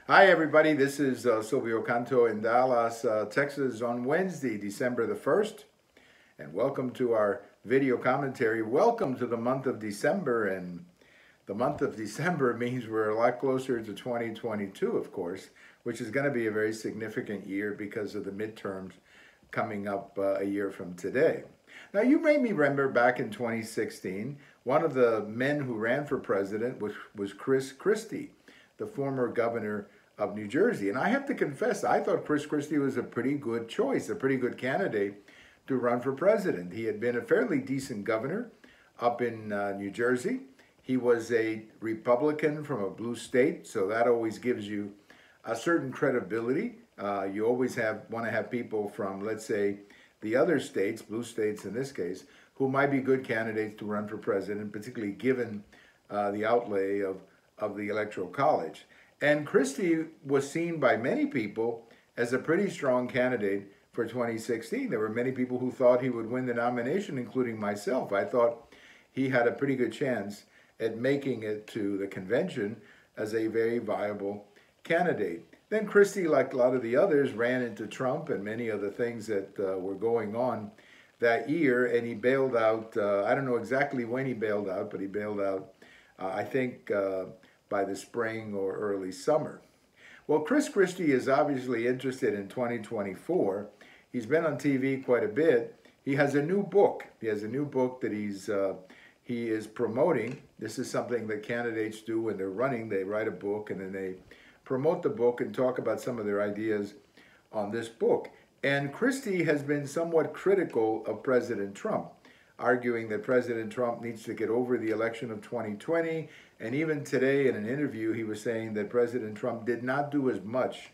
Hi, everybody. This is Silvio Canto in Dallas, Texas on Wednesday, December the 1st. And welcome to our video commentary. Welcome to the month of December. And the month of December means we're a lot closer to 2022, of course, which is going to be a very significant year because of the midterms coming up a year from today. Now, you may remember back in 2016, one of the men who ran for president was Chris Christie, the former governor of New Jersey. And I have to confess, I thought Chris Christie was a pretty good choice, a pretty good candidate to run for president. He had been a fairly decent governor up in New Jersey. He was a Republican from a blue state, so that always gives you a certain credibility. You always want to have people from, let's say, the other states, blue states in this case, who might be good candidates to run for president, particularly given the outlay of the Electoral College. And Christie was seen by many people as a pretty strong candidate for 2016. There were many people who thought he would win the nomination, including myself. I thought he had a pretty good chance at making it to the convention as a very viable candidate. Then Christie, like a lot of the others, ran into Trump and many other things that were going on that year, and he bailed out. I don't know exactly when he bailed out, but he bailed out, I think, by the spring or early summer. Well, Chris Christie is obviously interested in 2024. He's been on TV quite a bit. He has a new book. He has a new book that he is promoting. This is something that candidates do when they're running. They write a book and then they promote the book and talk about some of their ideas on this book. And Christie has been somewhat critical of President Trump, arguing that President Trump needs to get over the election of 2020. And even today in an interview, he was saying that President Trump did not do as much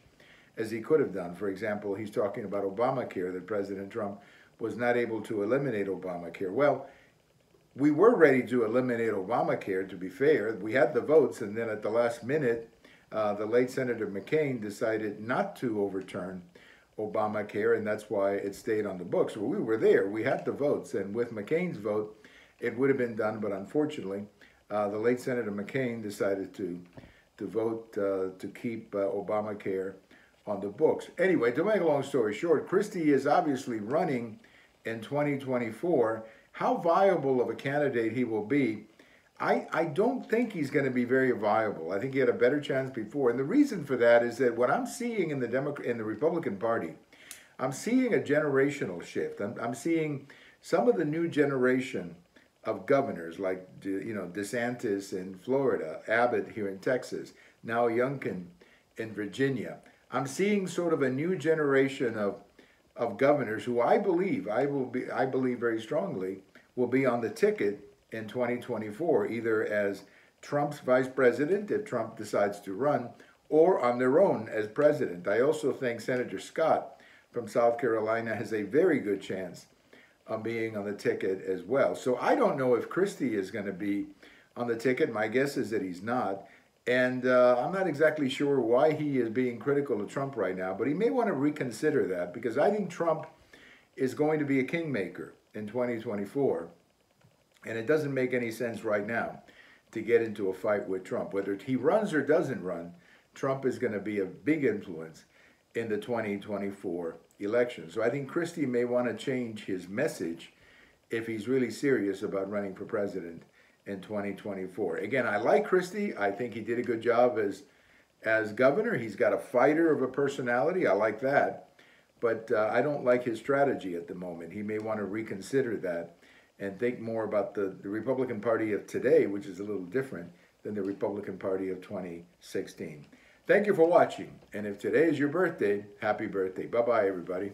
as he could have done. For example, he's talking about Obamacare, that President Trump was not able to eliminate Obamacare. Well, we were ready to eliminate Obamacare, to be fair. We had the votes, and then at the last minute, the late Senator McCain decided not to overturn Obamacare, and that's why it stayed on the books. Well, we were there. We had the votes, and with McCain's vote, it would have been done, but unfortunately, the late Senator McCain decided to vote to keep Obamacare on the books. Anyway, to make a long story short, Christie is obviously running in 2024. How viable of a candidate he will be, I don't think he's going to be very viable. I think he had a better chance before. And the reason for that is that what I'm seeing in the Republican Party, I'm seeing a generational shift. I'm seeing some of the new generation of governors like, DeSantis in Florida, Abbott here in Texas, now Youngkin in Virginia. I'm seeing sort of a new generation of governors who I believe very strongly will be on the ticket in 2024, either as Trump's vice president, if Trump decides to run, or on their own as president. I also think Senator Scott from South Carolina has a very good chance of being on the ticket as well. So I don't know if Christie is going to be on the ticket. My guess is that he's not. And I'm not exactly sure why he is being critical of Trump right now, but he may want to reconsider that, because I think Trump is going to be a kingmaker in 2024. And it doesn't make any sense right now to get into a fight with Trump. Whether he runs or doesn't run, Trump is going to be a big influence in the 2024 election. So I think Christie may want to change his message if he's really serious about running for president in 2024. Again, I like Christie. I think he did a good job as governor. He's got a fighter of a personality. I like that. But I don't like his strategy at the moment. He may want to reconsider that and think more about the Republican Party of today, which is a little different than the Republican Party of 2016. Thank you for watching. And if today is your birthday, happy birthday. Bye-bye, everybody.